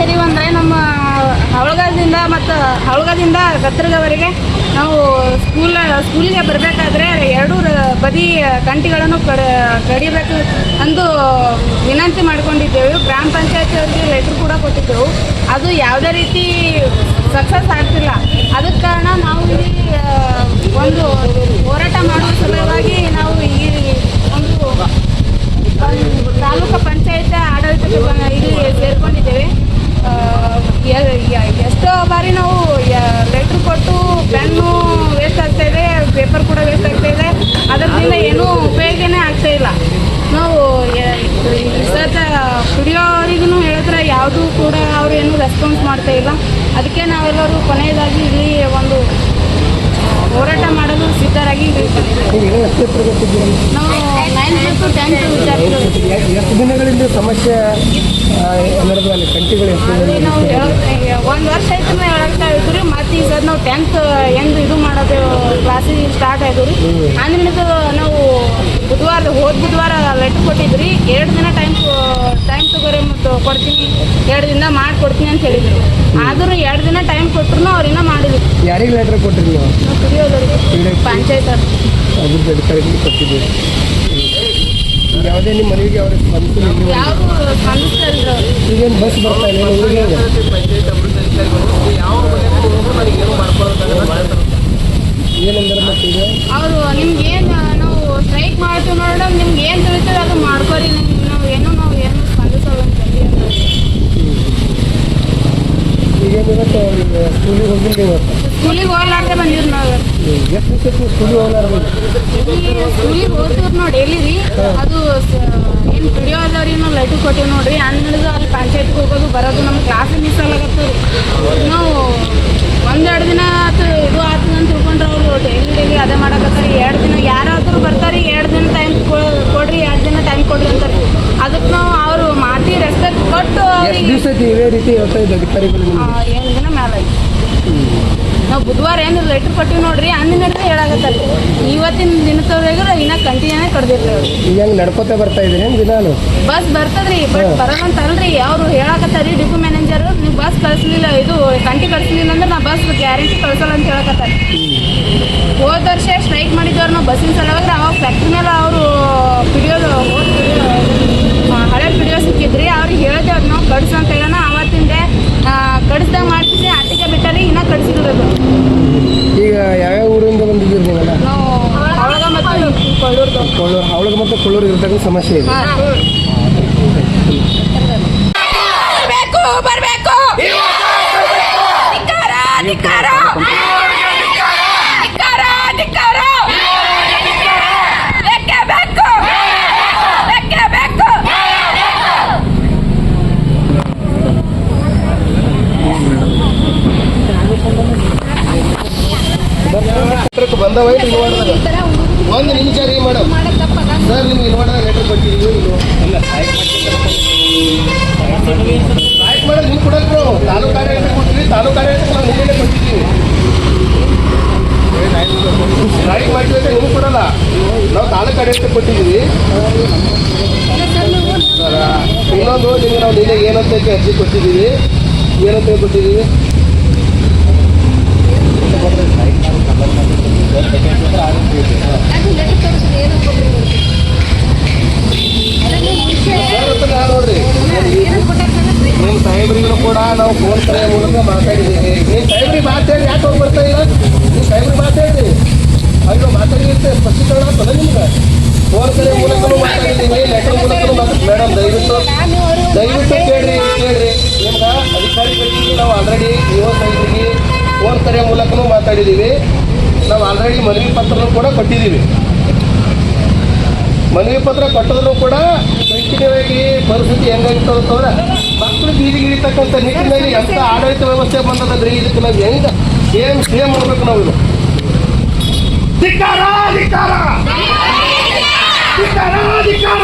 ಹೇರಿವು ಅಂದರೆ ನಮ್ಮ ಹವಳಗದಿಂದ ಗತ್ತರದವರೆಗೆ ನಾವು ಸ್ಕೂಲಿಗೆ ಬರಬೇಕಾದ್ರೆ ಎರಡೂ ಬದಿ ಕಂಟಿಗಳನ್ನು ಕಡಿಬೇಕು ಎಂದು ವಿನಂತಿ ಮಾಡಿಕೊಂಡಿದ್ದೆವು. ಗ್ರಾಮ ಪಂಚಾಯತಿಯವರಿಗೆ ಲೆಟ್ರ್ ಕೂಡ ಕೊಟ್ಟಿದ್ದೆವು. ಅದು ಯಾವುದೇ ರೀತಿ ಸಕ್ಸಸ್ ಆಗ್ತಿಲ್ಲ. ಅದಕ್ಕೆ ಕಾರಣ ನಾವು ಇಲ್ಲಿ ಒಂದು ಹೋರಾಟ ಮಾಡುವ ಸಲುವಾಗಿ ನಾವು ಈ ಒಂದು ತಾಲೂಕು ಪಂಚಾಯತ್ ಆಡಳಿತಕ್ಕೆ ಇಲ್ಲಿ ಸೇರ್ಕೊಂಡಿದ್ದೇವೆ. ಎಷ್ಟೋ ಬಾರಿ ನಾವು ಲೆಟ್ರ್ ಕೊಟ್ಟು ಪೆನ್ನು ವೇಸ್ಟ್ ಆಗ್ತಾಯಿದೆ, ಪೇಪರ್ ಕೂಡ ವೇಸ್ಟ್ ಆಗ್ತಾಯಿದೆ. ಅದರಿಂದ ಏನೂ ಉಪಯೋಗನೇ ಆಗ್ತಾಯಿಲ್ಲ. ನಾವು ಸ್ಟುಡಿಯೋವರಿಗೂ ಹೇಳಿದ್ರೆ ಯಾವುದೂ ಕೂಡ ಅವರು ಏನೂ ರೆಸ್ಪಾನ್ಸ್ ಮಾಡ್ತಾಯಿಲ್ಲ. ಅದಕ್ಕೆ ನಾವೆಲ್ಲರೂ ಕೊನೆಯದಾಗಿ ಇಲ್ಲಿ ಒಂದು ಹೋರಾಟ ಮಾಡಲು ಸಿದ್ಧರಾಗಿ ನಾವು 9th to 10th ವಿದ್ಯಾರ್ಥಿಗಳು. ಎಷ್ಟು ದಿನಗಳಿಂದ ಸಮಸ್ಯೆ ಕಂಟಿಗಳು ನಾವು 1 ವರ್ಷ ಆಯ್ತು ಹೇಳ್ತಾ ಇದ್ವಿ. ಮತ್ತು ಈಗ ನಾವು 10th ಎಂದು ಇದು ಮಾಡೋದು ಕ್ಲಾಸಿಗೆ ಸ್ಟಾರ್ಟ್ ಆಯ್ತು ರೀ. ಅಂದ್ರಿಂದ ನಾವು ಹೋದ ಬುಧವಾರ ಲೆಟ್ರ್ ಕೊಟ್ಟಿದ್ರಿ. 2 ದಿನ ಟೈಮ್ ತಗೋರಿ ಮತ್ತು ಕೊಡ್ತೀನಿ, 2 ದಿನ ಮಾಡಿಕೊಡ್ತೀನಿ ಅಂತ ಹೇಳಿದ್ರು. ಆದರೂ 2 ದಿನ ಟೈಮ್ ಕೊಟ್ಟರು ಅವ್ರು ಇನ್ನೂ ಮಾಡಿದ್ರು. ಯಾರಿಗೆ ಲೆಟ್ರ್ ಕೊಟ್ಟಿರಿ ನೀವು? ಕುಡಿಯೋದವ್ರಿಗೆ ಪಂಚಾಯತ್ ಅಭಿವೃದ್ಧಿ ಅಧಿಕಾರಿಗಳಿಗೆ ಕೊಟ್ಟಿದ್ದೀವಿ. ಯಾವುದೇ ನಿಮ್ಮ ಮನೆಗೆ ಅವ್ರ ಸ್ಪಂದಿಸಿಲ್ಲ? ಯಾರು ಸ್ಪಂದಿಸ್ತಾ ಇದ್ರು. ಈಗೇನು ಬಸ್ ಬರ್ತಾ ಇಲ್ಲ ಊರಿಗೆ? ಏನಂದ್ರೆ ಮತ್ತೆ ಈಗ ಅವರು ನಿಮ್ಗೆ ಏನು ನಾವು ಸ್ಟ್ರೈಕ್ ಮಾಡ್ತೀವಿ ನೋಡೋಣ, ನಿಮ್ಗೆ ಏನು ತಿಳಿತದೆ ಅದು ಮಾಡ್ಕೊರಿ, ನಾವು ಏನು ಸ್ಪಂದಿಸೋಲ್ಲ ಅಂತ ಹೇಳಿ. ಈಗೇನು ಇವತ್ತು ಸ್ಕೂಲಿಗೆ ಹೋಗಿಲ್ಲ? ಇವತ್ತು ಸ್ಕೂಲಿಗೆ ಹೋಗ್ಲಾರ್ದೆ ಬಂದಿದ್ರು ನಾವು. ಎಷ್ಟು ದಿವಸ ಸ್ಕೂಲಿಗೆ ಹೋಗ್ಲಾರ್ದು? ಸ್ಕೂಲಿಗೆ ಹೋಗ್ತಿವ್ರು ನೋಡಿ ಎಲ್ಲಿ ರೀ. ಅದು ಏನು ಪಿಡಿಯೋದವ್ರಿಗೂ ಲೆಟ್ರ್ ಕೊಟ್ಟಿವಿ ನೋಡ್ರಿ. ಅಂದ್ರದ್ದು ಅಲ್ಲಿ ಪಂಚಾಯತ್ಗೆ ಹೋಗೋದು ಬರೋದು ನಮ್ಮ ಕ್ಲಾಸಿಗೆ ಮಿಸ್ ಆಗತ್ತವ್ರಿ. ನಾವು 1-2 ದಿನ ಆತು ಇದು ಆಗ್ತದೆ ಅಂತ ತಿಳ್ಕೊಂಡ್ರೆ ಅವರು ಡೈಲಿ ಅದೇ ಮಾಡಕತ್ತಾರೆ. 2 ದಿನ ಯಾರಾದರೂ ಬರ್ತಾರೆ, 2 ದಿನ ಟೈಮ್ ಕೊಡ್ರಿ, 2 ದಿನ ಟೈಮ್ ಕೊಡ್ರಿ ಅಂತಾರೆ. ಅದಕ್ಕೆ ನಾವು ಅವರು ಮಾತಿ ರೆಸ್ಪೆಕ್ಟ್ ಕೊಟ್ಟು ಇದೇ ರೀತಿ ಹೇಳ್ತಾ ಇದ್ದ ಅಧಿಕಾರಿಗಳು 7 ದಿನ ಮೇಲೆ ಆಯ್ತು. ನಾವು ಬುಧವಾರ ಏನು ಲೆಟ್ರ್ ಕೊಟ್ಟಿವಿ ನೋಡ್ರಿ, ಅಂದಿನ ಹೇಳಾಕತ್ತಾರೆ. ಇವತ್ತಿನ ದಿನದವರೆಗೂ ಇನ್ನೂ ಕಂಟಿನ್ಯೂನೇ ಕಡ್ದಿರ್ತಾರೆ. ಈಗ ಹೆಂಗೆ ನಡ್ಕೋತಾ ಬರ್ತಾ ಇದ್ದೀನಿ ದಿನಾನು ಬಸ್ ಬರ್ತದ್ರಿ, ಬಟ್ ಬರೋದಂತಲ್ರಿ. ಅವ್ರು ಹೇಳಾಕತ್ತಾರೆ ಡಿಪೋ ಮ್ಯಾನೇಜರು, ನೀವು ಬಸ್ ಕಳಿಸ್ಲಿಲ್ಲ, ಇದು ಕಂಟಿ ಕಳಿಸ್ಲಿಲ್ಲ ಅಂದ್ರೆ ನಾ ಬಸ್ ಗ್ಯಾರಂಟಿ ಕಳ್ಸಲ್ಲ ಅಂತ ಹೇಳಕತ್ತಾರೆ. ಹೋದ ವರ್ಷ ಸ್ಟ್ರೈಕ್ ಮಾಡಿದವ್ರು ನಾವು ಬಸ್ಸಿನ ಸಲುವಾಗಿ ಅವಾಗ ಫ್ಯಾಕ್ಟ್ರಿ ಮೇಲೆ ಅವರು ಹಳೆ ಪಿಡಿಯೋ ಸಿಕ್ಕಿದ್ರಿ. ಅವ್ರಿಗೆ ಹೇಳಿದೆವ್ರು ನಾವು ಕಡ್ಸು ಅಂತ ಹೇಳೋಣ. ಅವತ್ತಿಂದೆ ಕಡಿಸ್ದಾಗ ಮಾಡ್ತಿದ್ದೆ, ಅಟ್ಟಿಗೆ ಬಿಟ್ಟರಿ, ಇನ್ನೂ ಕಡಿಸಿರೋದು. ಈಗ ಯಾವ್ಯಾವ ಊರಿಂದ ಬಂದಿದ್ದೀರಿ ನೀವೆಲ್ಲ? ನಾವು ಅವಳಗ ಮತ್ತು ಅವಳಿಗೆ ಮತ್ತು ಕೊಳ್ಳೂರು ಇರ್ತಕ್ಕಂಥ ಸಮಸ್ಯೆ ಇದೆ. ಬರಬೇಕು ಬಂದವೈತ್ರಿ ಇಲ್ವಾಡ್ದಾಗ 1 ನಿಮಿಷ ರೀ ಮೇಡಮ್. ಸರ್ ನಿಮ್ಗೆ ಇಲ್ವಾಡ್ದಾಗ ಲೆಟರ್ ಕೊಟ್ಟಿದ್ದೀವಿ. ಸ್ಟ್ರೈಕ್ ಮಾಡೋದು ನೀವು ಕೊಡಕ್ಕೆ ನಾವು ತಾಲೂಕು ಆಡಳಿತ ಕೊಟ್ಟಿದ್ದೀವಿ. ತಾಲೂಕು ಆಡಳಿತ ನಾವು ನಿನ್ನೆ ಕೊಟ್ಟಿದ್ದೀವಿ. ಸ್ಟ್ರೈಕ್ ಮಾಡಿದ್ರೆ ನೀವು ಕೊಡಲ್ಲ, ನಾವು ತಾಲೂಕು ಆಡಳಿತ ಕೊಟ್ಟಿದ್ದೀವಿ. ಸರ ಇನ್ನೊಂದು ನಿಮಗೆ ನಾವು ನಿನ್ನೆ ಏನಂತ ಅರ್ಜಿ ಕೊಟ್ಟಿದ್ದೀವಿ, ಏನಂತ ಕೊಟ್ಟಿದ್ದೀವಿ. ನೋಡ್ರಿ ನಿಮ್ಮ ಸಾಹೇಬ್ರಿಗೂ ಕೂಡ ನಾವು ಫೋನ್ ಕರೆ ಮೂಲಕ ಮಾತಾಡಿದ್ದೀವಿ. ನೀವು ಸಾಹೇಬ್ರಿಗೆ ಮಾತಾಡಿ ಯಾಕೆ ಹೋಗಿ ಬರ್ತಾ ಇಲ್ಲ? ನೀವು ಸಾಹೇಬ್ರಿಗೆ ಮಾತಾಡಿ, ಅಯ್ಯೋ ಮಾತಾಡಿರುತ್ತೆ ಸ್ಪಷ್ಟೀಕರಣ ಆಗ್ತದೆ ನಿಮ್ಗೆ. ಫೋನ್ ಕರೆ ಮೂಲಕನೂ ಮಾತಾಡಿದ್ದೀವಿ, ಲೆಟರ್ ಮೂಲಕನೂ ಮೇಡಮ್ ದಯವಿಟ್ಟು ಕೇಳ್ರಿ. ನಿಮ್ಗೆ ಅಧಿಕಾರಿಗಳಿಗೆ ನಾವು ಆಲ್ರೆಡಿ ಸಾಹೇಬ್ರಿಗೆ ಫೋನ್ ಕರೆ ಮೂಲಕನೂ ಮಾತಾಡಿದ್ದೀವಿ. ನಾವು ಆಲ್ರೆಡಿ ಮನವಿ ಪತ್ರನೂ ಕೂಡ ಕೊಟ್ಟಿದ್ದೀವಿ. ಮನವಿ ಪತ್ರ ಕೊಟ್ಟದ್ರು ಕೂಡ ಕಂಟಿನ್ಯೂ ಆಗಿ ಪರಿಸ್ಥಿತಿ ಹೆಂಗಾಗಿತ್ತು ಅಂತಂದ್ರೆ ಮಕ್ಕಳು ಬೀದಿಗೆ ಇಳಿತಕ್ಕಂಥ ನಿಟ್ಟಿನಲ್ಲಿ ಎಂಥ ಆಡಳಿತ ವ್ಯವಸ್ಥೆ ಬಂದದ್ರಿ. ಇದಕ್ಕೆ ನಾವು ಹೆಂಗೆ ಏನು ಸೇಮ್ ಮಾಡಬೇಕು ನಾವು? ಇದು ಧಿಕ್ಕಾರ ಧಿಕ್ಕಾರ ಧಿಕ್ಕಾರ ಧಿಕ್ಕಾರ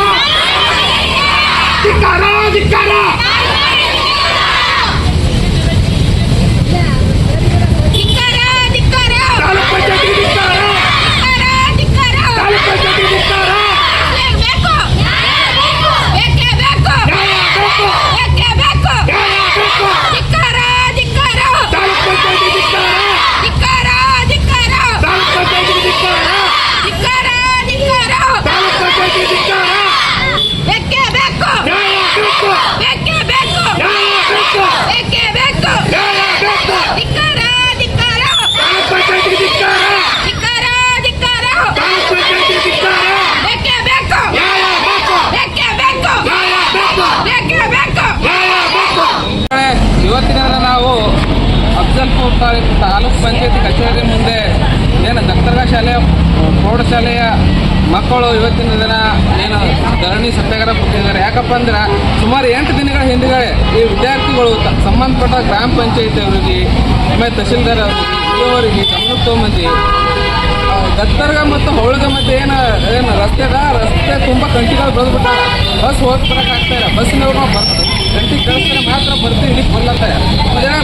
ಧಿಕ್ಕಾರ ಧಿಕ್ಕಾರ. ತಾಲೂಕು ಪಂಚಾಯತಿ ಕಚೇರಿ ಮುಂದೆ ಏನು ದತ್ತರ್ಗ ಶಾಲೆಯ ಪ್ರೌಢಶಾಲೆಯ ಮಕ್ಕಳು ಇವತ್ತಿನ ದಿನ ಏನು ಧರಣಿ ಸತ್ಯಾಗ್ರಹ ಕೊಟ್ಟಿದ್ದಾರೆ. ಯಾಕಪ್ಪ ಅಂದ್ರೆ ಸುಮಾರು 8 ದಿನಗಳ ಹಿಂದುಗಡೆ ಈ ವಿದ್ಯಾರ್ಥಿಗಳು ಸಂಬಂಧಪಟ್ಟ ಗ್ರಾಮ ಪಂಚಾಯತಿ ಅವರಿಗೆ ಆಮೇಲೆ ತಹಸೀಲ್ದಾರ್ ಅವರಿಗೆ ಗಮನಕ್ಕೆ ತೊಗೊಂಬಂದು ದತ್ತರ್ಗ ಮತ್ತು ಹೊಳಗೆ ಮಧ್ಯೆ ಏನು ರಸ್ತೆ ತುಂಬ ಕಂಟಿಗಳು ಬೆಳೆದ್ಬಿಟ್ಟ. ಬಸ್ ಹೋಗಿ ಬರೋಕ್ಕಾಗ್ತಾ ಇಲ್ಲ. ಬಸ್ಸಿನವ್ರು ಗಂಟೆ ಕಳಿಸಿದ್ರೆ ಮಾತ್ರ ಬರ್ತೀವಿ, ಇಲ್ಲಿ ಬರ್ಲತ್ತಾರೆ.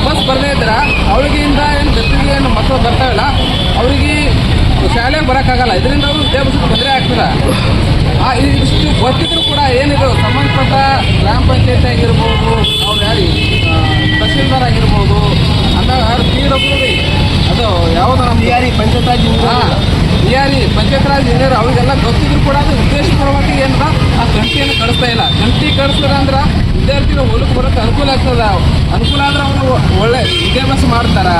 ಬಸ್ ಬರದೇ ಇದ್ರೆ ಅವಳಿಗೆಯಿಂದ ಏನು ಗತ್ತಿಗೆ ಏನು ಮಕ್ಕಳು ಬರ್ತಾವಿಲ್ಲ, ಅವ್ರಿಗೆ ಶಾಲೆಗೆ ಬರೋಕ್ಕಾಗಲ್ಲ. ಇದರಿಂದ ಅವರು ವಿದ್ಯಾಭ್ಯಾಸಕ್ಕೆ ತೊಂದರೆ ಆಗ್ತದೆ. ಇಷ್ಟು ಗೊತ್ತಿದ್ರು ಕೂಡ ಏನಿದು ಸಂಬಂಧಪಟ್ಟ ಗ್ರಾಮ ಪಂಚಾಯತಿ ಆಗಿರ್ಬೋದು, ಅವ್ರು ಯಾರು ತಹಸೀಲ್ದಾರ್ ಆಗಿರ್ಬೋದು, ಅಂದಾಗ ಯಾರು PWD ಅದು ಯಾವುದು ನಮ್ಮ ಪಂಚಾಯತ್ ರಾಜ್ ಪಂಚಾಯತ್ ರಾಜ್ ಇಂಜಿನಿಯರ್ ಅವರಿಗೆಲ್ಲ ಗೊತ್ತಿದ್ರು ಕೂಡ ಅದು ಉದ್ದೇಶಪೂರ್ವಕ ಏನದ ಆ ಗಂಟೆಯನ್ನು ಕಳಿಸ್ತಾ ಇಲ್ಲ. ಗಂಟೆ ಕಳಿಸ್ತಾರೆ ಅಂದ್ರೆ ವಿದ್ಯಾರ್ಥಿಗಳು ಹೊಲಕ್ಕೆ ಬರೋಕ್ಕೆ ಅನುಕೂಲ ಆಗ್ತದೆ. ಅನುಕೂಲ ಆದ್ರೆ ಅವರು ಒಳ್ಳೆ ವಿದ್ಯಾಭ್ಯಾಸ ಮಾಡ್ತಾರೆ.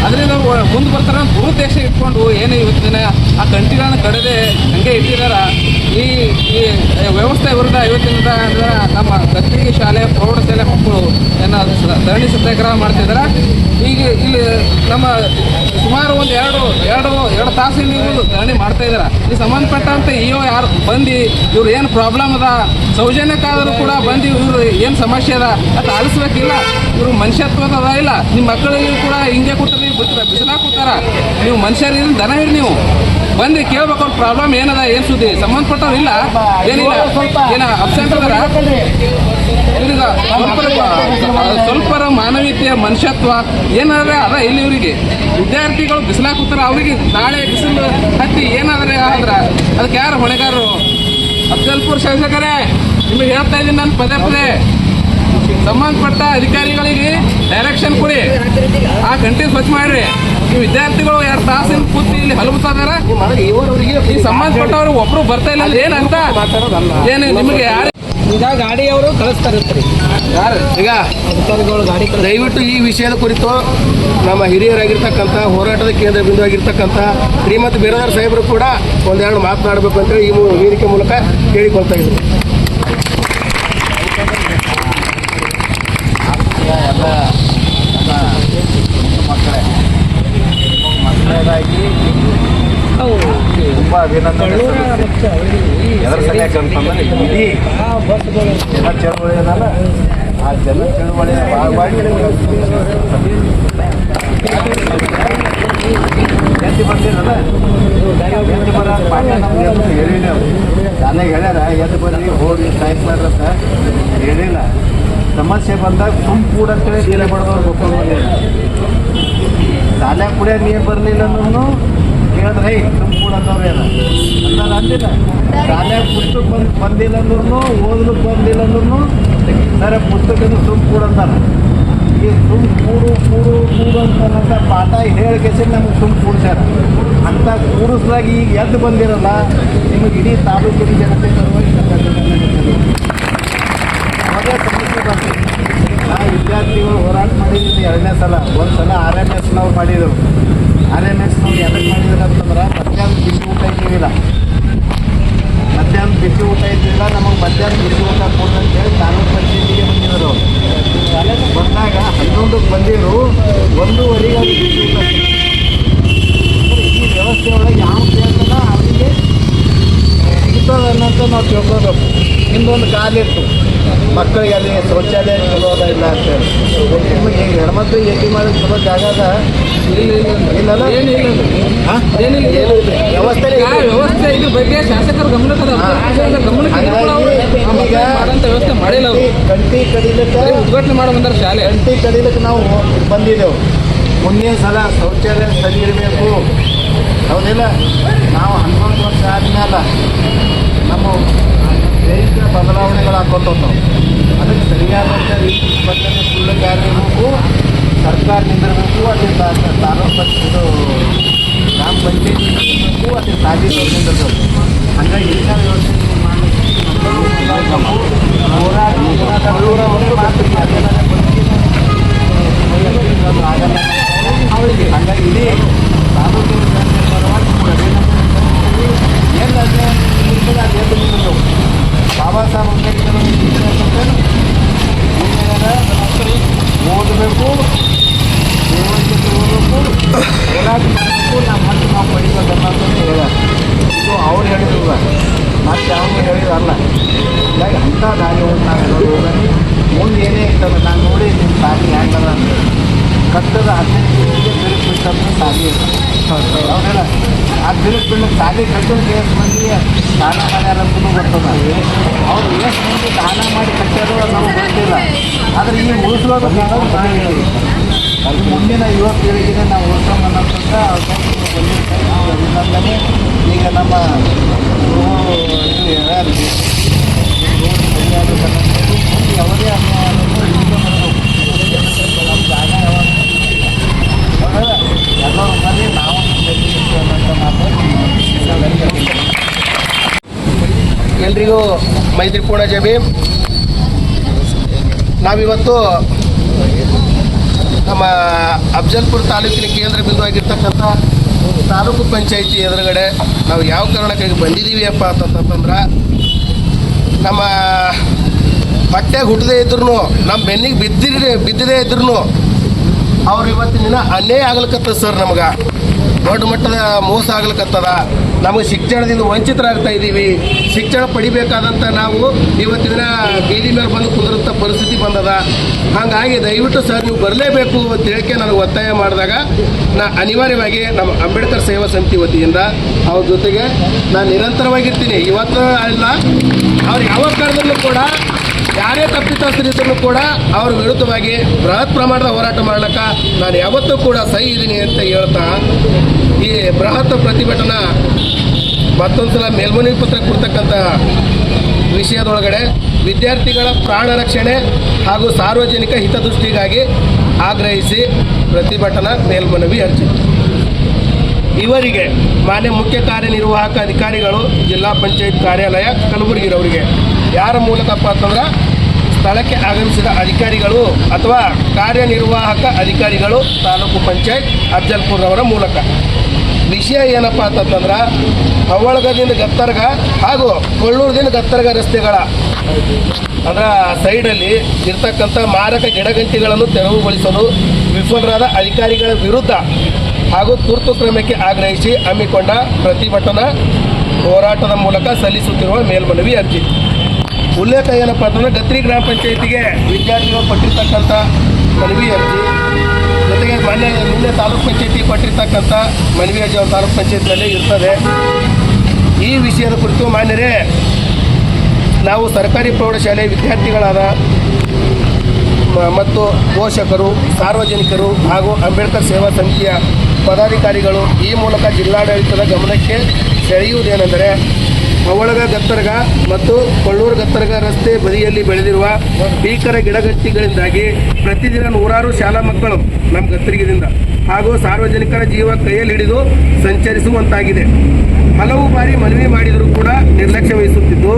ಅದರಿಂದ ಅವ್ರು ಮುಂದೆ ಬರ್ತಾರೆ ಅಂತ ದುರುದ್ದೇಶ ಇಟ್ಕೊಂಡು ಏನು ಇವತ್ತಿನ ಆ ಗಂಟೆಗಳನ್ನ ಕಡದೆ ಹಂಗೆ ಇಟ್ಟಿದ್ದಾರೆ. ಈ ವ್ಯವಸ್ಥೆ ವಿರುದ್ಧ ಇವತ್ತಿನಿಂದ ಅಂದ್ರೆ ನಮ್ಮ ಗತ್ತಿಗೆ ಶಾಲೆ ಪ್ರೌಢಶಾಲೆ ಮಕ್ಕಳು ಏನೋ ಧರಣಿ ಸತ್ಯಾಗ್ರಹ ಮಾಡ್ತಿದ್ದಾರೆ. ಈಗ ಇಲ್ಲಿ ನಮ್ಮ ಸುಮಾರು ಒಂದು ಎರಡು ತಾಸು ಇಲ್ಲಿ ಧರಣಿ ಮಾಡ್ತಾ ಇದ್ದಾರೆ. ಈ ಸಂಬಂಧಪಟ್ಟಂತ ಯಾರು ಬಂದು ಇವ್ರು ಏನು ಪ್ರಾಬ್ಲಮ್ ಅದ ಸೌಜನ್ಯಕ್ಕಾದರೂ ಕೂಡ ಬಂದು ಇವ್ರು ಏನು ಸಮಸ್ಯೆ ಅದ ಅದು ಆಲಿಸ್ಬೇಕಿಲ್ಲ. ಇವರು ಮನುಷ್ಯತ್ವದ ಅದ ಇಲ್ಲ. ನಿಮ್ಮ ಮಕ್ಕಳಿಗೆ ಕೂಡ ಹಿಂಗೆ ಕೂತಾರೆ, ನೀವು ಬಿಡ್ತೀರ ಬಿಸಿಲಾಗ ಕೂತಾರ. ನೀವು ಮನುಷ್ಯರು ದನ ಇರಿ, ನೀವು ಬಂದು ಕೇಳ್ಬೇಕು ಅವ್ರ ಪ್ರಾಬ್ಲಮ್ ಏನದ, ಏನು ಸುದ್ದಿ ಸಂಬಂಧಪಟ್ಟವ್ರು ಇಲ್ಲ ಏನಿಲ್ಲ ಏನ ಅಬ್ಸೆಂಟ್ ಅದಾರ. ಇವ್ರಿಗೆ ಸ್ವಲ್ಪ ಮಾನವೀಯತೆಯ ಮನುಷ್ಯತ್ವ ಏನಾದ್ರೆ ಅದ ಇಲ್ಲಿ ಇವರಿಗೆ. ವಿದ್ಯಾರ್ಥಿಗಳು ಬಿಸಿಲಾಗ ಕೂತಾರ, ಅವ್ರಿಗೆ ನಾಳೆ ಬಿಸಿಲು ಹತ್ತಿ ಏನಾದ್ರೆ ಆದ್ರೆ ಅದಕ್ಕೆ ಯಾರು ಹೊಣೆಗಾರರು? ಅಫ್ಜಲ್ಪುರ್ ಶಾಸಕರೇ ನಿಮಗೆ ಹೇಳ್ತಾ ಇದ್ದೀನಿ ನಾನು ಪದೇ ಸಂಬಂಧಪಟ್ಟ ಅಧಿಕಾರಿಗಳಿಗೆ ಡೈರೆಕ್ಷನ್ ಕೊಡಿ, ಆ ಗಂಟೆ ಸ್ವಚ್ಛ ಮಾಡ್ರಿ. ಈ ವಿದ್ಯಾರ್ಥಿಗಳು 2 ತಾಸಿನ ಕೂತಿ ಇಲ್ಲಿ ಹಲಬುತ್ತಾರೆ. ಈ ಸಂಬಂಧಪಟ್ಟವರು ಒಬ್ರು ಬರ್ತಾ ಇಲ್ಲ ಅಂದ್ರೆ ಏನಂತ ಏನು ನಿಮಗೆ ಯಾರು ಈಗ ಗಾಡಿಯವರು ಕಳಿಸ್ತಾರೆ ಯಾರು ಈಗ ಅಧಿಕಾರಿಗಳು ಗಾಡಿ ದಯವಿಟ್ಟು ಈ ವಿಷಯದ ಕುರಿತು ನಮ್ಮ ಹಿರಿಯರಾಗಿರ್ತಕ್ಕಂಥ ಹೋರಾಟದ ಕೇಂದ್ರ ಬಿಂದು ಆಗಿರ್ತಕ್ಕಂಥ ಶ್ರೀಮಂತ ಬೇರೆದಾರ್ ಸಾಹೇಬರು ಕೂಡ ಒಂದೆರಡು ಮಾತನಾಡಬೇಕು ಅಂತೇಳಿ ಈ ವೇದಿಕೆ ಮೂಲಕ ಕೇಳಿಕೊಳ್ತಾ ಇದ್ರು. ಮಕ್ಕಳಾಗಿ ತುಂಬ ಅಭಿನಂದನೆ. ಎದರ ಸಲುವಾಗಿ ಅಂತಂದ್ರೆ ಇಡೀ ಜನ ಚಳವಳಿ ಅದಲ್ಲ, ಆ ಜನ ಚಳವಳಿಯ ಭಾಗವಾಗಿ ಎದ್ದು ಬಂದಿರಲ್ಲ, ಎದ್ದು ಬರ ಪಾಠ ನಮ್ಗೆ ಹೇಳಿಲ್ಲ. ಶಾಲೆಗೆ ಹೇಳ್ಯಾರ ಎದ್ದು ಬಂದು ಹೋಗಿ ಸೈನ್ಸ್ ಮಾಡ್ರಂತ ಹೇಳಿಲ್ಲ. ಸಮಸ್ಯೆ ಬಂದಾಗ ಕೂಡ ಅಂತೇಳಿ ನೀರೇ ಬಡ್ದವ್ರು ಗೊತ್ತಿಲ್ಲ. ಶಾಲೆಗೆ ಕುಡಿಯೋ ನೀರು ಬರಲಿಲ್ಲ ಅನ್ನೋನು ಹೇಳಿದ್ರೆ ಕೂಡ ಅಂದವ್ರು ಏನು ಅಂದಾಗ ಅಂದಿಲ್ಲ. ಶಾಲೆಗೆ ಪುಸ್ತಕ ಬಂದಿಲ್ಲ ಅಂದ್ರೂ ಓದ್ಲಿಕ್ಕೆ ಬಂದಿಲ್ಲ ಅಂದ್ರೂ ಸರ ಪುಸ್ತಕದ ಕೂಡ ಅಂತಾರೆ. ಈ ಕೂಡು ಅಂತ ಪಾಠ ಹೇಳಿಕೆಸಿ ನಮ್ಗೆ ಕೂಡ್ಸ್ಯಾರ. ಅಂಥ ಕೂಡಿಸ್ದಾಗ ಈಗ ಎದ್ದು ಬಂದಿರಲ್ಲ, ನಿಮಗೆ ಇಡೀ ತಾಲೂಕಿನ ಜನತೆ ಸಲುವಾಗಿ ಅದೇ ಸಮಸ್ಯೆ ಬಂತು. ನಾವು ವಿದ್ಯಾರ್ಥಿಗಳು ಹೋರಾಟ ಮಾಡಿದ್ದೀವಿ 2ನೇ ಸಲ. ಒಂದು ಸಲ RMS ನಾವು ಮಾಡಿದರು. RMS ನಾವು ಎದಕ್ಕೆ ಮಾಡಿದ್ರು ಅಂತಂದ್ರೆ ಮಧ್ಯಾಹ್ನ ಬಿಸಿ ಊಟ ಇದ್ದೀವಿಲ್ಲ, ನಮಗೆ ಮಧ್ಯಾಹ್ನ ಬಿಸಿ ಊಟ ಕೊಡ್ರಿ ಅಂತೇಳಿ ತಾಲೂಕು ಪಂಚಾಯತಿಗೆ ಬಂದಿದ್ರು. ಬಂದಾಗ 11ಕ್ಕೆ ಬಂದಿರು, 1:15 ಅವ್ರಿಗೆ ಬಿಸಿ ಊಟ. ಈ ವ್ಯವಸ್ಥೆ ಒಳಗೆ ಯಾವ ಕೇಳ್ತಾನ ಅವರಿಗೆ ಸಿಗ್ತದೆ ಅನ್ನೋಂಥ ನಾವು ತಿಳ್ಕೊಬೇಕು. ಹಿಂದೊಂದು ಕಾಲಿತ್ತು ಮಕ್ಕಳಿಗೆ ಅಲ್ಲಿ ಶೌಚಾಲಯ ಚಲೋ ಅದ ಇಲ್ಲ ಅಂತೇಳಿ. ನಿಮಗೆ ಹೆಣ್ಮಕ್ಳು ಎಲ್ಲಿ ಮಾಡೋದು ಚಲೋ ಜಾಗ ಅದ ಇಲ್ಲಲ್ಲ, ಏನಿಲ್ಲ ವ್ಯವಸ್ಥೆ ಇದ್ರ ಬಗ್ಗೆ ಶಾಸಕರ ಗಮನಕ್ಕೆ ವ್ಯವಸ್ಥೆ ಮಾಡಿಲ್ಲ. ಗಂಟಿ ಕಡಿಲಿಕ್ಕೆ ಉದ್ಘಾಟನೆ ಮಾಡಿ ಬಂದಾರೆ ಶಾಲೆ. ಗಂಟಿ ಕಡಿಲಿಕ್ಕೆ ನಾವು ಬಂದಿದ್ದೆವು. ಮುಂದಿನ ಸಲ ಶೌಚಾಲಯ ಸರಿ ಇರಬೇಕು, ಹೌದಿಲ್ಲ? ನಾವು 11 ವರ್ಷ ಆದ್ಮೇಲೆ ನಮ್ಮ ದೇಶದ ಬದಲಾವಣೆಗಳು ಹಾಕೋತಾವೆ. ಅದಕ್ಕೆ ಸರಿಯಾದಂಥ ರೀತಿ ಸ್ಪಂದನೆ ಫುಲ್ ಕಾರ್ಯಬೇಕು, ಸರ್ಕಾರ ನಿಂದಿರಬೇಕು. ಅಲ್ಲಿ ತಾಲೂಕು ಗ್ರಾಮ ಪಂಚಾಯತಿ ನಿಂದಿರಬೇಕು, ಅಲ್ಲಿ ತಾಲೀಕು ನಿಂದಿರಬೇಕು. ಹಂಗಾಗಿ ಎಲ್ಲ ವ್ಯವಸ್ಥೆ ಅವರಿಗೆ ಹಂಗಾಗಿ ಇಡೀ ತಾಲೂಕಿನ ಪರವಾಗಿ ಏನು ಅದು ಬಾಬಾ ಸಾಹೇಬ್ ಅಂಬೇಡ್ಕರ್ ಓದಬೇಕು, ದೇವರಿಗೆ ಓದಬೇಕು, ಹೋರಾಟ ಮಾಡಬೇಕು, ನಮ್ಮ ಹಕ್ಕು ನಾವು ಪಡಿಬೇಕನ್ನೋದು ಹೇಳ. ಇದು ಅವ್ರು ಹೇಳಿದ್ರಲ್ಲ, ಮತ್ತೆ ಅವನು ಹೇಳಿದಲ್ಲ. ಹೀಗಾಗಿ ಅಂಥ ದಾರಿ ನಾವು ಹೋಗಿ ಮುಂದೆ ಏನೇ ಇರ್ತದೆ. ನಾನು ನೋಡಿ ನಿಮ್ಮ ಸಾಲಿ ಹೆಂಗದ ಅಂತ ಕಟ್ಟದ 15 ಬಿರುಕು ಬಿಟ್ಟಂತ ಸಾಲಿ ಹೌದಲ್ಲ. ಆ ಬಿರುಕು ಬಿಡ್ಲಿಕ್ಕೆ ಸಾಲಿ ಕಟ್ಟೋದಕ್ಕೆ ಎಷ್ಟು ಮಂದಿ ದಾನ ಮಾಡ್ಯಾರಂತೂ ಬರ್ತದೆ. ಅವ್ರು ಎಷ್ಟು ಮಂದಿ ದಾನ ಮಾಡಿ ಕಟ್ಟಾರೋ ನಮ್ಗೆ ಗೊತ್ತಿಲ್ಲ. ಆದರೆ ಈ ಉಳಿಸೋದು ಅದು ಮುಂದಿನ ಯುವ ಪೀಳಿಗೆಗೆ ನಾವು ಉಳಿಸೋಣ ಅನ್ನೋಂಥ ಬಂದಿರ್ತಾರೆ. ಈಗ ನಮ್ಮ ಇದು ಯಾರಿಗೆ ಸರಿಯಾದ ಮುಂದೆ ಯಾವುದೇ ನಮ್ಮ ಜಾಗ ಯಾವಾಗ ಎಲ್ಲರೂ ಬಂದು ನಾವು ಅನ್ನೋಂಥ ಮಾತು. ಎಲ್ರಿಗೂ ಮೈತ್ರಿಪೂರ್ಣ ಜೈ ಭೀಮ್. ನಾವಿವತ್ತು ನಮ್ಮ ಅಫ್ಜಲ್ಪುರ ತಾಲೂಕಿನ ಕೇಂದ್ರ ಬಿಂದುವಾಗಿರ್ತಕ್ಕಂಥ ತಾಲೂಕು ಪಂಚಾಯಿತಿ ಎದುರುಗಡೆ ನಾವು ಯಾವ ಕಾರಣಕ್ಕಾಗಿ ಬಂದಿದ್ದೀವಿ ಅಪ್ಪ ಅಂತಂತಂದ್ರೆ, ನಮ್ಮ ಹೊಟ್ಟೆಗೆ ಹುಟ್ಟದೇ ಇದ್ರೂ ನಮ್ಮ ಬೆನ್ನಿಗೆ ಬಿದ್ದಿದೇ ಇದ್ರೂ ಅವ್ರು ಇವತ್ತಿನ ದಿನ ಅನ್ಯಾಯ ಆಗ್ಲಿಕ್ಕತ್ತದ ಸರ್. ನಮಗೆ ದೊಡ್ಡ ಮಟ್ಟದ ಮೋಸ ಆಗ್ಲಿಕ್ಕತ್ತದ. ನಮಗೆ ಶಿಕ್ಷಣದಿಂದ ವಂಚಿತರಾಗ್ತಾ ಇದ್ದೀವಿ. ಶಿಕ್ಷಣ ಪಡಿಬೇಕಾದಂಥ ನಾವು ಇವತ್ತಿನ ದಿನ ಬೀದಿ ಮೇಲೆ ಬಂದು ಕುಂದಿರುವಂಥ ಪರಿಸ್ಥಿತಿ ಬಂದದ. ಹಾಗಾಗಿ ದಯವಿಟ್ಟು ಸರ್ ನೀವು ಬರಲೇಬೇಕು ಅಂತ ಹೇಳಿಕೆ ನನಗೆ ಒತ್ತಾಯ ಮಾಡಿದಾಗ ಅನಿವಾರ್ಯವಾಗಿ ನಮ್ಮ ಅಂಬೇಡ್ಕರ್ ಸೇವಾ ಸಮಿತಿ ವತಿಯಿಂದ ಅವ್ರ ಜೊತೆಗೆ ನಾನು ನಿರಂತರವಾಗಿರ್ತೀನಿ. ಇವತ್ತು ಅಲ್ಲ, ಅವ್ರು ಯಾವ ಕಾರಣದಲ್ಲೂ ಕೂಡ ಯಾರೇ ತಪ್ಪಿತಸ್ಥರಿದ್ದರೂ ಕೂಡ ಅವ್ರ ವಿರುದ್ಧವಾಗಿ ಬೃಹತ್ ಪ್ರಮಾಣದ ಹೋರಾಟ ಮಾಡ್ಲಿಕ್ಕೆ ನಾನು ಯಾವತ್ತೂ ಕೂಡ ಸಹಿ ಇದ್ದೀನಿ ಅಂತ ಹೇಳ್ತಾ, ಈ ಬೃಹತ್ ಪ್ರತಿಭಟನಾ ಮತ್ತೊಂದು ಸಲ ಮೇಲ್ಮನವಿ ಪತ್ರ ಕೊಡ್ತಕ್ಕಂಥ ವಿಷಯದೊಳಗಡೆ ವಿದ್ಯಾರ್ಥಿಗಳ ಪ್ರಾಣ ರಕ್ಷಣೆ ಹಾಗೂ ಸಾರ್ವಜನಿಕ ಹಿತದೃಷ್ಟಿಗಾಗಿ ಆಗ್ರಹಿಸಿ ಪ್ರತಿಭಟನಾ ಮೇಲ್ಮನವಿ ಅರ್ಜಿ. ಇವರಿಗೆ ಮಾನ್ಯ ಮುಖ್ಯ ಕಾರ್ಯನಿರ್ವಾಹಕ ಅಧಿಕಾರಿಗಳು ಜಿಲ್ಲಾ ಪಂಚಾಯತ್ ಕಾರ್ಯಾಲಯ ಕಲಬುರಗಿರವರಿಗೆ ಯಾರ ಮೂಲಕಪ್ಪ ಅಂತಂದ್ರೆ ಸ್ಥಳಕ್ಕೆ ಆಗಮಿಸಿದ ಅಧಿಕಾರಿಗಳು ಅಥವಾ ಕಾರ್ಯನಿರ್ವಾಹಕ ಅಧಿಕಾರಿಗಳು ತಾಲೂಕು ಪಂಚಾಯತ್ ಅಫ್ಜಲ್ಪುರವರ ಮೂಲಕ. ವಿಷಯ ಏನಪ್ಪ ಅಂತಂದ್ರೆ, ಹವಳಗದಿಂದ ಗತ್ತರ್ಗ ಹಾಗೂ ಕೊಳ್ಳೂರದಿಂದ ಗತ್ತರ್ಗ ರಸ್ತೆಗಳ ಅದರ ಸೈಡಲ್ಲಿ ಇರ್ತಕ್ಕಂಥ ಮಾರಕ ಗಿಡಗಂಟಿಗಳನ್ನು ತೆರವುಗೊಳಿಸಲು ವಿಫಲರಾದ ಅಧಿಕಾರಿಗಳ ವಿರುದ್ಧ ಹಾಗೂ ತುರ್ತು ಕ್ರಮಕ್ಕೆ ಆಗ್ರಹಿಸಿ ಹಮ್ಮಿಕೊಂಡ ಪ್ರತಿಭಟನಾ ಹೋರಾಟದ ಮೂಲಕ ಸಲ್ಲಿಸುತ್ತಿರುವ ಮೇಲ್ಮನವಿ ಅರ್ಜಿ. ಉಲ್ಲೇಖ ಏನಪ್ಪ ಅಂತಂದರೆ, ಗತ್ರಿ ಗ್ರಾಮ ಪಂಚಾಯಿತಿಗೆ ವಿದ್ಯಾರ್ಥಿಗಳು ಕೊಟ್ಟಿರ್ತಕ್ಕಂಥ ಮನವಿ ಅರ್ಜಿ ಜೊತೆಗೆ ನಿನ್ನೆ ತಾಲೂಕು ಪಂಚಾಯಿತಿ ಕೊಟ್ಟಿರ್ತಕ್ಕಂಥ ಮನವಿ ಅರ್ಜಿ ತಾಲೂಕು ಪಂಚಾಯತ್ನಲ್ಲಿ ಇರ್ತದೆ. ಈ ವಿಷಯದ ಕುರಿತು ಮಾನ್ಯರೇ, ನಾವು ಸರ್ಕಾರಿ ಪ್ರೌಢಶಾಲೆ ವಿದ್ಯಾರ್ಥಿಗಳಾದ ಮತ್ತು ಪೋಷಕರು, ಸಾರ್ವಜನಿಕರು ಹಾಗೂ ಅಂಬೇಡ್ಕರ್ ಸೇವಾ ಸಮಿತಿಯ ಪದಾಧಿಕಾರಿಗಳು ಈ ಮೂಲಕ ಜಿಲ್ಲಾಡಳಿತದ ಗಮನಕ್ಕೆ ಸೆಳೆಯುವುದೇನೆಂದರೆ, ಹವಳಗ ಗತ್ತರ್ಗ ಮತ್ತು ಕೊಳ್ಳೂರು ಗತ್ತರ್ಗ ರಸ್ತೆ ಬದಿಯಲ್ಲಿ ಬೆಳೆದಿರುವ ಭೀಕರ ಗಿಡಗಂಟಿಗಳಿಂದಾಗಿ ಪ್ರತಿದಿನ ನೂರಾರು ಶಾಲಾ ಮಕ್ಕಳು ನಮ್ಮ ಗತ್ತರಿಗದಿಂದ ಹಾಗೂ ಸಾರ್ವಜನಿಕರ ಜೀವ ಕೈಯಲ್ಲಿ ಹಿಡಿದು ಸಂಚರಿಸುವಂತಾಗಿದೆ. ಹಲವು ಬಾರಿ ಮನವಿ ಮಾಡಿದರೂ ಕೂಡ ನಿರ್ಲಕ್ಷ್ಯ ವಹಿಸುತ್ತಿದ್ದು,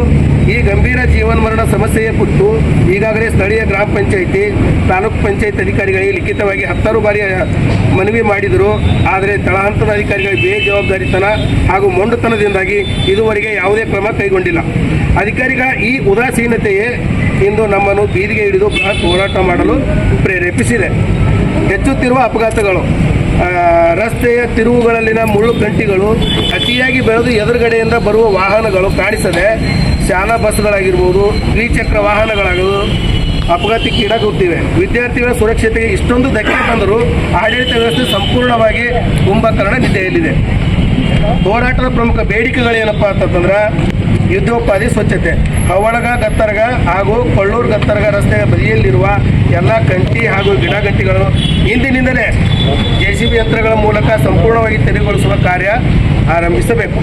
ಈ ಗಂಭೀರ ಜೀವನ್ಮರಣ ಸಮಸ್ಯೆಯ ಕುರಿತು ಈಗಾಗಲೇ ಸ್ಥಳೀಯ ಗ್ರಾಮ ಪಂಚಾಯಿತಿ, ತಾಲೂಕು ಪಂಚಾಯತ್ ಅಧಿಕಾರಿಗಳಿಗೆ ಲಿಖಿತವಾಗಿ 10 ಬಾರಿ ಮನವಿ ಮಾಡಿದರು. ಆದರೆ ತಳಹಂತದ ಅಧಿಕಾರಿಗಳ ಬೇಜವಾಬ್ದಾರಿತನ ಹಾಗೂ ಮೊಂಡುತನದಿಂದಾಗಿ ಇದುವರೆಗೆ ಯಾವುದೇ ಕ್ರಮ ಕೈಗೊಂಡಿಲ್ಲ. ಅಧಿಕಾರಿಗಳ ಈ ಉದಾಸೀನತೆಯೇ ಇಂದು ನಮ್ಮನ್ನು ಬೀದಿಗೆ ಹಿಡಿದು ಬೃಹತ್ ಹೋರಾಟ ಮಾಡಲು ಪ್ರೇರೇಪಿಸಿದೆ. ಹೆಚ್ಚುತ್ತಿರುವ ಅಪಘಾತಗಳು, ರಸ್ತೆಯ ತಿರುವುಗಳಲ್ಲಿನ ಮುಳ್ಳು ಗಂಟಿಗಳು, ಅತಿಯಾಗಿ ಬೆಳೆದು ಎದುರುಗಡೆಯಿಂದ ಬರುವ ವಾಹನಗಳು ಕಾಣಿಸದೆ ಶಾಲಾ ಬಸ್ಗಳಾಗಿರ್ಬೋದು, ದ್ವಿಚಕ್ರ ವಾಹನಗಳಾಗುವುದು ಅಪಘಾತಕ್ಕೀಡಾಗುತ್ತಿವೆ. ವಿದ್ಯಾರ್ಥಿಗಳ ಸುರಕ್ಷತೆಗೆ ಇಷ್ಟೊಂದು ಧಕ್ಕೆ ತಂದರೂ ಆಡಳಿತ ವ್ಯವಸ್ಥೆ ಸಂಪೂರ್ಣವಾಗಿ ಕುಂಭಕರ್ಣ ನಿದ್ದೆಯಲ್ಲಿದೆ. ಹೋರಾಟದ ಪ್ರಮುಖ ಬೇಡಿಕೆಗಳೇನಪ್ಪ ಅಂತಂದ್ರೆ, ಯುದ್ಧೋಪಾಧಿ ಸ್ವಚ್ಛತೆ, ಹವಳಗ ಗತ್ತರ್ಗ ಹಾಗೂ ಕೊಳ್ಳೂರು ಗತ್ತರ್ಗ ರಸ್ತೆಯ ಬದಿಯಲ್ಲಿರುವ ಎಲ್ಲ ಕಂಟಿ ಹಾಗೂ ಗಿಡಗಂಟಿಗಳನ್ನು ಇಂದಿನಿಂದಲೇ JCB ಯಂತ್ರಗಳ ಮೂಲಕ ಸಂಪೂರ್ಣವಾಗಿ ತೆರವುಗೊಳಿಸುವ ಕಾರ್ಯ ಆರಂಭಿಸಬೇಕು.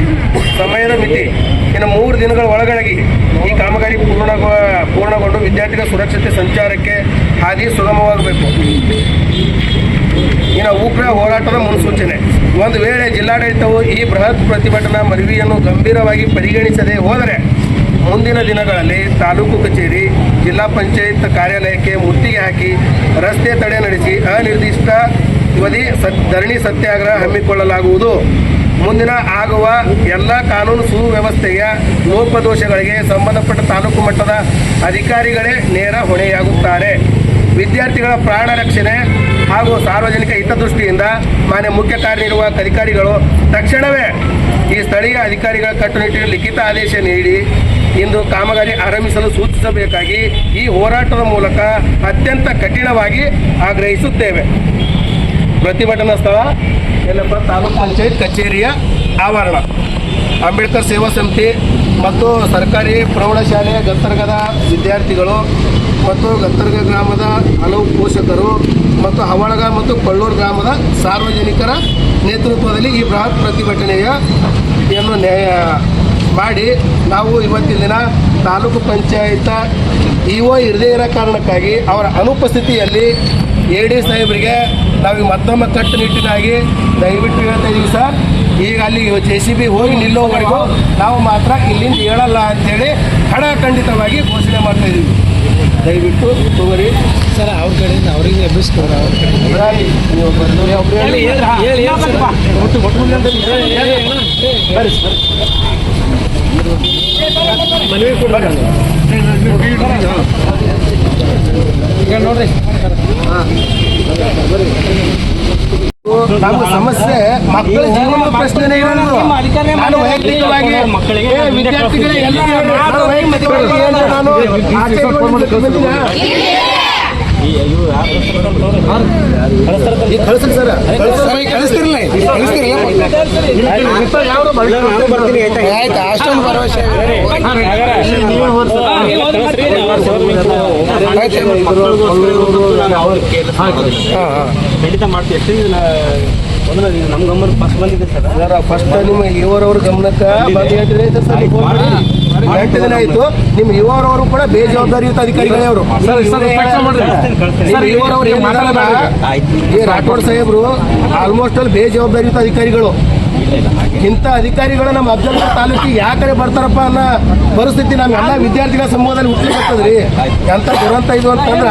ಸಮಯದ ಮಿತಿ ಇನ್ನು 3 ದಿನಗಳ ಒಳಗಾಗಿ ಈ ಕಾಮಗಾರಿ ಪೂರ್ಣಗೊಂಡು ವಿದ್ಯಾರ್ಥಿಗಳ ಸುರಕ್ಷತೆ ಸಂಚಾರಕ್ಕೆ ಹಾದಿ ಸುಗಮವಾಗಬೇಕು. ಇನ್ನು ಉಗ್ರ ಹೋರಾಟದ ಮುನ್ಸೂಚನೆ, ಒಂದು ವೇಳೆ ಜಿಲ್ಲಾಡಳಿತವು ಈ ಬೃಹತ್ ಪ್ರತಿಭಟನಾ ಮನವಿಯನ್ನು ಗಂಭೀರವಾಗಿ ಪರಿಗಣಿಸದೆ ಹೋದರೆ ಮುಂದಿನ ದಿನಗಳಲ್ಲಿ ತಾಲೂಕು ಕಚೇರಿ, ಜಿಲ್ಲಾ ಪಂಚಾಯತ್ ಕಾರ್ಯಾಲಯಕ್ಕೆ ಮುತ್ತಿಗೆ ಹಾಕಿ ರಸ್ತೆ ತಡೆ ನಡೆಸಿ ಅನಿರ್ದಿಷ್ಟ ಅವಧಿ ಧರಣಿ ಸತ್ಯಾಗ್ರಹ ಹಮ್ಮಿಕೊಳ್ಳಲಾಗುವುದು. ಮುಂದಿನ ಆಗುವ ಎಲ್ಲ ಕಾನೂನು ಸುವ್ಯವಸ್ಥೆಯ ಲೋಪದೋಷಗಳಿಗೆ ಸಂಬಂಧಪಟ್ಟ ತಾಲೂಕು ಮಟ್ಟದ ಅಧಿಕಾರಿಗಳೇ ನೇರ ಹೊಣೆಯಾಗುತ್ತಾರೆ. ವಿದ್ಯಾರ್ಥಿಗಳ ಪ್ರಾಣ ರಕ್ಷಣೆ ಹಾಗೂ ಸಾರ್ವಜನಿಕ ಹಿತದೃಷ್ಟಿಯಿಂದ ಮಾನ್ಯ ಮುಖ್ಯ ಕಾರ್ಯನಿರ್ವಾಹಕ ಅಧಿಕಾರಿಗಳು ತಕ್ಷಣವೇ ಈ ಸ್ಥಳೀಯ ಅಧಿಕಾರಿಗಳ ಕಟ್ಟುನಿಟ್ಟಿನ ಲಿಖಿತ ಆದೇಶ ನೀಡಿ ಇಂದು ಕಾಮಗಾರಿ ಆರಂಭಿಸಲು ಸೂಚಿಸಬೇಕಾಗಿ ಈ ಹೋರಾಟದ ಮೂಲಕ ಅತ್ಯಂತ ಕಠಿಣವಾಗಿ ಆಗ್ರಹಿಸುತ್ತೇವೆ. ಪ್ರತಿಭಟನಾ ಸ್ಥಳ ಎಲ್ಲಪ್ಪ ತಾಲೂಕು ಪಂಚಾಯತ್ ಕಚೇರಿಯ ಆವರಣ. ಅಂಬೇಡ್ಕರ್ ಸೇವಾ ಸಮಿತಿ ಮತ್ತು ಸರ್ಕಾರಿ ಪ್ರೌಢಶಾಲೆಯ ಗತ್ತರ್ಗದ ವಿದ್ಯಾರ್ಥಿಗಳು ಮತ್ತು ಗತ್ತರ್ಗ ಗ್ರಾಮದ ಹಲವು ಪೋಷಕರು ಮತ್ತು ಹವಳಗ ಮತ್ತು ಕೊಳ್ಳೂರು ಗ್ರಾಮದ ಸಾರ್ವಜನಿಕರ ನೇತೃತ್ವದಲ್ಲಿ ಈ ಬೃಹತ್ ಪ್ರತಿಭಟನೆಯನ್ನು ಮಾಡಿ ನಾವು ಇವತ್ತಿನ ದಿನ ತಾಲೂಕು ಪಂಚಾಯತ್ ಇಒ ಇರದೇ ಇರೋ ಕಾರಣಕ್ಕಾಗಿ ಅವರ ಅನುಪಸ್ಥಿತಿಯಲ್ಲಿ AD ಸಾಹೇಬರಿಗೆ ನಾವು ಮತ್ತೊಮ್ಮೆ ಕಟ್ಟುನಿಟ್ಟಿನಾಗಿ ದಯವಿಟ್ಟು ಹೇಳ್ತಾ ಇದ್ದೀವಿ ಸರ್. ಈಗ ಅಲ್ಲಿ JCB ಹೋಗಿ ನಿಲ್ಲೋವರೆಗೂ ನಾವು ಮಾತ್ರ ಇಲ್ಲಿಂದ ಹೇಳಲ್ಲ ಅಂತೇಳಿ ಖಡಾಖಂಡಿತವಾಗಿ ಘೋಷಣೆ ಮಾಡ್ತಾ ಇದ್ದೀವಿ. ದಯವಿಟ್ಟು ತಗೋರಿ ಸರ್ ಅವ್ರ ಕಡೆಯಿಂದ ಅವರಿಗೆ ಎಬ್ಬಿಸ್ಕೊಡ್ರಿ. ಅವ್ರ ನೋಡ್ರಿ ನಮ್ಮ ಸಮಸ್ಯೆ ಮಕ್ಕಳ ಜೀವನದ ಪ್ರಶ್ನೆನೇ ಇರೋದು. ನಾನು ವೈಯಕ್ತಿಕವಾಗಿ ವಿದ್ಯಾರ್ಥಿಗಳೇ ನಾನು ಕಳಿಸ್ರಿ ಸರ್, ಕಳಿಸ್ತಿರಲ್ಲ ಆಯ್ತು ಅಷ್ಟೊಂದು ಭರವಸೆ ಖಂಡಿತ ಮಾಡ್ತೀವಿ. ಎಷ್ಟು ನಮ್ಮ ಗಮನ ಫಸ್ಟ್ ಬಂದಿದೆ ಸರ್. ಫಸ್ಟ್ ನಿಮ್ಮ ಇವರವ್ರ ಗಮನಕ್ಕೆ ಬಂದು 8 ದಿನ ಆಯ್ತು ಸರ್. 8 ದಿನ ಆಯ್ತು. ನಿಮ್ಮ ಇವರವರು ಕೂಡ ಬೇಜವಾಬ್ದಾರಿಯುತ ಅಧಿಕಾರಿಗಳೇ ಅವರು. ಇವರವ್ರು ಈ ರಾಠೋಡ್ ಸಾಹೇಬರು ಆಲ್ಮೋಸ್ಟ್ ಅಲ್ಲಿ ಬೇಜವಾಬ್ದಾರಿಯುತ ಅಧಿಕಾರಿಗಳು. ಇಂಥ ಅಧಿಕಾರಿಗಳು ನಮ್ಮ ಅಫಜಲ್ಪುರ ತಾಲೂಕಿಗೆ ಯಾಕಡೆ ಬರ್ತಾರಪ್ಪ ಅನ್ನೋ ಪರಿಸ್ಥಿತಿ ನಮ್ಮ ಎಲ್ಲ ವಿದ್ಯಾರ್ಥಿಗಳ ಸಮೂಹದಲ್ಲಿ ಹುಟ್ಟಲಿಕ್ಕತ್ತದ್ರಿ. ಎಂಥ ದುರಂತ ಇದು ಅಂತಂದ್ರೆ